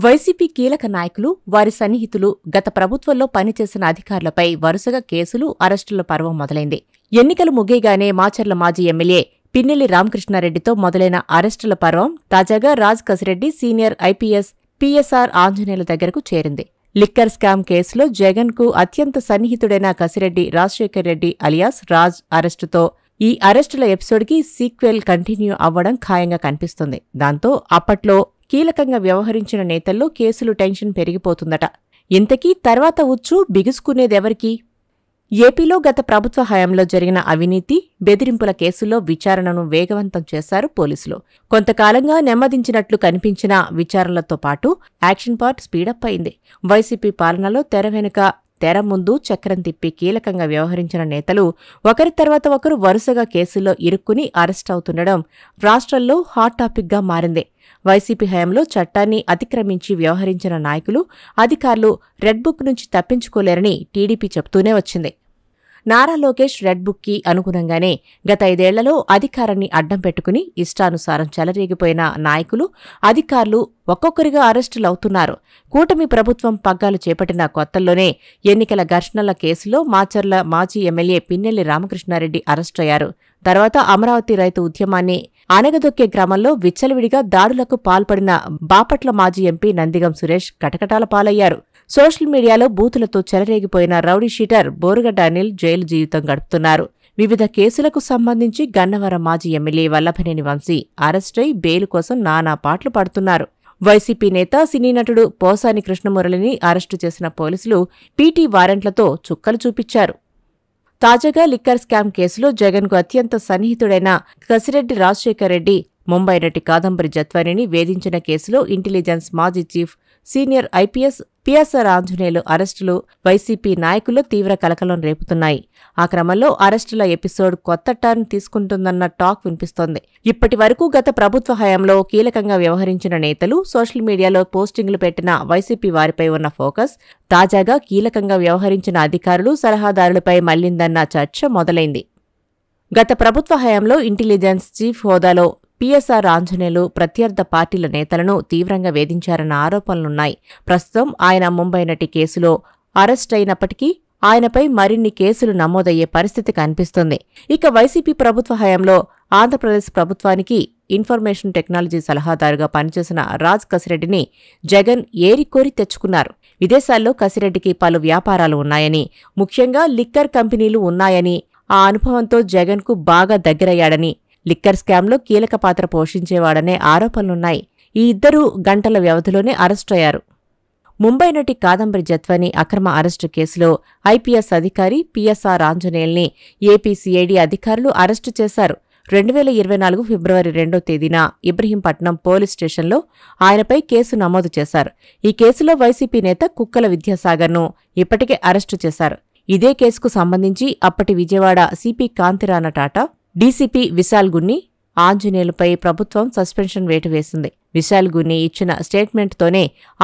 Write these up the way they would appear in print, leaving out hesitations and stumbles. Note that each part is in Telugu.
వైసీపీ కీలక నాయకులు, వారి సన్నిహితులు, గత ప్రభుత్వంలో పనిచేసిన అధికారులపై వరుసగా కేసులు, అరెస్టుల పర్వం మొదలైంది. ఎన్నికలు ముగియగానే మాచర్ల మాజీ ఎమ్మెల్యే పిన్నెల్లి రామకృష్ణారెడ్డితో మొదలైన అరెస్టుల పర్వం తాజాగా Raj Kasireddy, senior IPS PSR ఆంజనేయుల దగ్గరకు చేరింది. లిక్కర్ స్కామ్ కేసులో జగన్కు అత్యంత సన్నిహితుడైన కసిరెడ్డి రాజశేఖర్ రెడ్డి అలియాస్ రాజ్ అరెస్టుతో ఈ అరెస్టుల ఎపిసోడ్కి సీక్వెల్ కంటిన్యూ అవ్వడం ఖాయంగా కనిపిస్తుంది. దాంతో అప్పట్లో కీలకంగా వ్యవహరించిన నేతల్లో కేసులు టెన్షన్ పెరిగిపోతుందట. ఇంతకీ తర్వాత ఉచ్చు బిగుసుకునేదెవరికి? ఏపీలో గత ప్రభుత్వ హయాంలో జరిగిన అవినీతి, బెదిరింపుల కేసుల్లో విచారణను వేగవంతం చేశారు పోలీసులు. కొంతకాలంగా నెమ్మదించినట్లు కనిపించిన విచారణలతో పాటు యాక్షన్ పార్ట్ స్పీడప్ అయింది. వైసీపీ పాలనలో తెర వెనుక, తెర ముందు చక్రం తిప్పి కీలకంగా వ్యవహరించిన నేతలు ఒకరి తర్వాత ఒకరు వరుసగా కేసుల్లో ఇరుక్కుని అరెస్ట్ అవుతుండడం రాష్ట్రంలో హాట్ టాపిక్గా మారింది. వైసీపీ హయాంలో చట్టాన్ని అతిక్రమించి వ్యవహరించిన నాయకులు, అధికారులు రెడ్ బుక్ నుంచి తప్పించుకోలేరని టీడీపీ చెబుతూనే వచ్చింది. నారా లోకేష్ రెడ్ బుక్కి అనుగుణంగానే గత 5 ఏళ్లలో అధికారాన్ని అడ్డం పెట్టుకుని ఇష్టానుసారం చెలరేగిపోయిన నాయకులు, అధికారులు ఒక్కొక్కరిగా అరెస్టులవుతున్నారు. కూటమి ప్రభుత్వం పగ్గాలు చేపట్టిన కొత్తల్లోనే ఎన్నికల ఘర్షణల కేసులో మాచర్ల మాజీ ఎమ్మెల్యే పిన్నెల్లి రామకృష్ణారెడ్డి అరెస్టయ్యారు. తర్వాత అమరావతి రైతు ఉద్యమాన్ని అణగదొక్కే క్రమంలో విచ్చలవిడిగా దాడులకు పాల్పడిన బాపట్ల మాజీ ఎంపీ నందిగం సురేష్ కటకటాల పాలయ్యారు. సోషల్ మీడియాలో బూతులతో చెలరేగిపోయిన rowdy sheeter Borugadda Anil jail జీవితం గడుపుతున్నారు. వివిధ కేసులకు సంబంధించి గన్నవరం మాజీ ఎమ్మెల్యే వల్లభనేని వంశీ అరెస్టై బెయిల్ కోసం నానా పాట్లు పడుతున్నారు. వైసీపీ నేత, సినీ నటుడు పోసాని కృష్ణమురళిని అరెస్టు చేసిన పోలీసులు పీటీ వారెంట్లతో చుక్కలు చూపించారు. తాజాగా లిక్కర్ స్కామ్ కేసులో జగన్కు అత్యంత సన్నిహితుడైన కసిరెడ్డి రాజశేఖర్ రెడ్డి, ముంబై నటి కాదంబరి జత్వానిని వేధించిన కేసులో ఇంటెలిజెన్స్ మాజీ chief, senior IPS PSR Anjaneyulu అరెస్టులు వైసీపీ నాయకుల్లో తీవ్ర కలకలం రేపుతున్నాయి. ఆ క్రమంలో అరెస్టుల ఎపిసోడ్ కొత్త టర్న్ తీసుకుంటుందన్న టాక్ వినిపిస్తోంది. ఇప్పటి వరకు గత ప్రభుత్వ హయాంలో కీలకంగా వ్యవహరించిన నేతలు, సోషల్ మీడియాలో పోస్టింగ్లు పెట్టిన వైసీపీ వారిపై ఉన్న ఫోకస్ తాజాగా కీలకంగా వ్యవహరించిన అధికారులు, సలహాదారులపై మళ్లిందన్న చర్చ మొదలైంది. గత ప్రభుత్వ హయాంలో ఇంటెలిజెన్స్ చీఫ్ హోదాలో పీఎస్ఆర్ ఆంజనేయులు ప్రత్యర్థ పార్టీల నేతలను తీవ్రంగా వేధించారన్న ఆరోపణలున్నాయి. ప్రస్తుతం ఆయన ముంబై నటి కేసులో అరెస్ట్ అయినప్పటికీ ఆయనపై మరిన్ని కేసులు నమోదయ్యే పరిస్థితి కనిపిస్తుంది. ఇక వైసీపీ ప్రభుత్వ హయాంలో ఆంధ్రప్రదేశ్ ప్రభుత్వానికి ఇన్ఫర్మేషన్ టెక్నాలజీ సలహాదారుగా పనిచేసిన రాజ్ కసిరెడ్డిని జగన్ ఏరికోరి తెచ్చుకున్నారు. విదేశాల్లో కసిరెడ్డికి పలు వ్యాపారాలు ఉన్నాయని, ముఖ్యంగా లిక్కర్ కంపెనీలు ఉన్నాయని, ఆ అనుభవంతో జగన్కు బాగా దగ్గరయ్యాడని, లిక్కర్ స్కామ్లో కీలక పాత్ర పోషించేవాడనే ఆరోపణలున్నాయి. ఈ ఇద్దరూ గంటల వ్యవధిలోనే అరెస్టయ్యారు. ముంబై నటి కాదంబరి జత్వాని అక్రమ అరెస్టు కేసులో ఐపీఎస్ అధికారి పీఎస్ఆర్ ఆంజనేయుల్ని ఏపీ సీఐడీ అధికారులు అరెస్టు చేశారు. 2024 ఫిబ్రవరి 2వ తేదీన ఇబ్రహీంపట్నం పోలీస్ స్టేషన్లో ఆయనపై కేసు నమోదు చేశారు. ఈ కేసులో వైసీపీ నేత కుక్కల విద్యాసాగర్ను ఇప్పటికే అరెస్టు చేశారు. ఇదే కేసుకు సంబంధించి అప్పటి విజయవాడ సిపి కాంతిరాణ టాటా, డీసీపీ విశాల్ గున్ని, ఆంజనేయులపై ప్రభుత్వం సస్పెన్షన్ వేటు వేసింది. విశాల్ గున్ని ఇచ్చిన స్టేట్మెంట్తోనే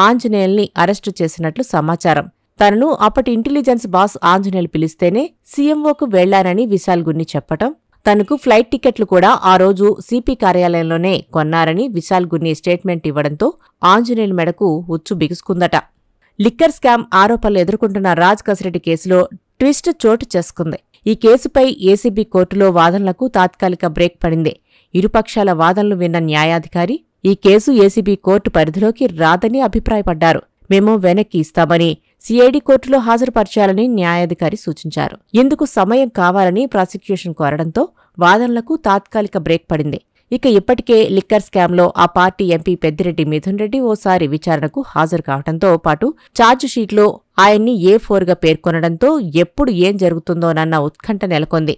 ఆంజనేయుల్ని అరెస్టు చేసినట్లు సమాచారం. తనను అప్పటి ఇంటెలిజెన్స్ బాస్ ఆంజనేయులు పిలిస్తేనే సీఎంఓకు వెళ్లానని విశాల్ గున్ని చెప్పటం, తనకు ఫ్లైట్ టికెట్లు కూడా ఆ రోజు సిపి కార్యాలయంలోనే కొన్నారని విశాల్ గున్ని స్టేట్మెంట్ ఇవ్వడంతో ఆంజనేయుల మెడకు ఉచ్చు బిగుసుకుందట. లిక్కర్ స్కామ్ ఆరోపణలు ఎదుర్కొంటున్న రాజ్ కసిరెడ్డి కేసులో ట్విస్ట్ చోటు చేసుకుంది. ఈ కేసుపై ఏసీబీ కోర్టులో వాదనలకు తాత్కాలిక బ్రేక్ పడింది. ఇరుపక్షాల వాదనలు విన్న న్యాయాధికారి ఈ కేసు ఏసీబీ కోర్టు పరిధిలోకి రాదని అభిప్రాయపడ్డారు. మేము వెనక్కి ఇస్తామని సీఐడీ కోర్టులో హాజరుపరచాలని న్యాయాధికారి సూచించారు. ఇందుకు సమయం కావాలని ప్రాసిక్యూషన్ కోరడంతో వాదనలకు తాత్కాలిక బ్రేక్ పడింది. ఇక ఇప్పటికే లిక్కర్ స్కామ్లో ఆ పార్టీ ఎంపీ పెద్దిరెడ్డి మిథున్ రెడ్డి ఓసారి విచారణకు హాజరు కావడంతో పాటు ఛార్జిషీట్లో ఆయన్ని A4గా పేర్కొనడంతో ఎప్పుడు ఏం జరుగుతుందోనన్న ఉత్కంఠ నెలకొంది.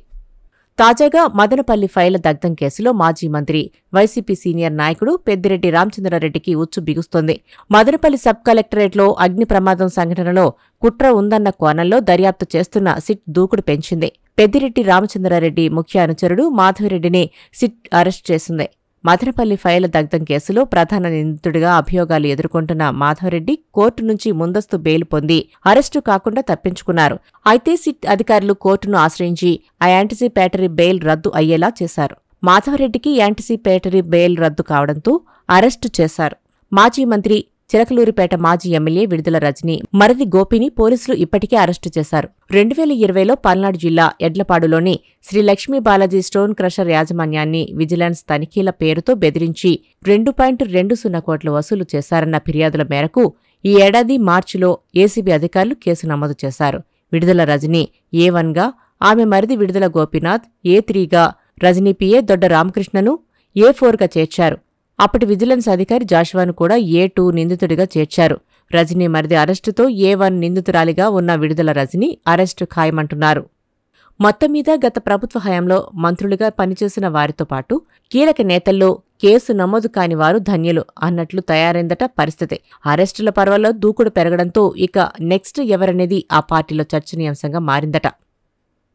తాజాగా మదనపల్లి ఫైళ్ల దగ్ధం కేసులో మాజీ మంత్రి, వైసీపీ సీనియర్ నాయకుడు పెద్దిరెడ్డి రామచంద్రారెడ్డికి ఉచ్చు బిగుస్తోంది. మదనపల్లి సబ్ కలెక్టరేట్లో అగ్ని ప్రమాదం సంఘటనలో కుట్ర ఉందన్న కోణంలో దర్యాప్తు చేస్తున్న సిట్ దూకుడు పెంచింది. పెద్దిరెడ్డి రామచంద్రారెడ్డి ముఖ్య అనుచరుడు మాధవిరెడ్డిని సిట్ అరెస్ట్ చేసింది. మదనపల్లి ఫైళ్ల దగ్ధం కేసులో ప్రధాన నిందితుడిగా అభియోగాలు ఎదుర్కొంటున్న మాధవరెడ్డి కోర్టు నుంచి ముందస్తు బెయిల్ పొంది అరెస్టు కాకుండా తప్పించుకున్నారు. అయితే సిట్ అధికారులు కోర్టును ఆశ్రయించి ఆ యాంటిసిపేటరీ బెయిల్ రద్దు అయ్యేలా చేశారు. మాధవరెడ్డికి యాంటిసిపేటరీ బెయిల్ రద్దు కావడంతో అరెస్టు చేశారు. మాజీ మంత్రి చిలకలూరిపేట మాజీ ఎమ్మెల్యే విడుదల రజని మరిది గోపిని పోలీసులు ఇప్పటికే అరెస్టు చేశారు. 2020లో పల్నాడు జిల్లా ఎడ్లపాడులోని శ్రీ లక్ష్మీ బాలాజీ స్టోన్ క్రషర్ యాజమాన్యాన్ని విజిలెన్స్ తనిఖీల పేరుతో బెదిరించి 2.20 కోట్లు వసూలు చేశారన్న ఫిర్యాదుల మేరకు ఈ ఏడాది మార్చిలో ఏసీబీ అధికారులు కేసు నమోదు చేశారు. విడుదల రజని A1గా, ఆమె మరిది విడుదల గోపీనాథ్ A3గా, రజనీ పిఏ దొడ్డ రామకృష్ణను A4గా చేర్చారు. అప్పటి విజిలెన్స్ అధికారి జాషువాను కూడా A2 నిందితుడిగా చేర్చారు. రజనీ మరిది అరెస్టుతో A1 నిందితురాలిగా ఉన్న విడుదల రజని అరెస్టు ఖాయమంటున్నారు. మొత్తం మీద గత ప్రభుత్వ హయాంలో మంత్రులుగా పనిచేసిన వారితో పాటు కీలక నేతల్లో కేసు నమోదు కాని వారు ధన్యులు అన్నట్లు తయారైందట పరిస్థితి. అరెస్టుల పర్వాలో దూకుడు పెరగడంతో ఇక నెక్స్ట్ ఎవరనేది ఆ పార్టీలో చర్చనీయాంశంగా మారిందట.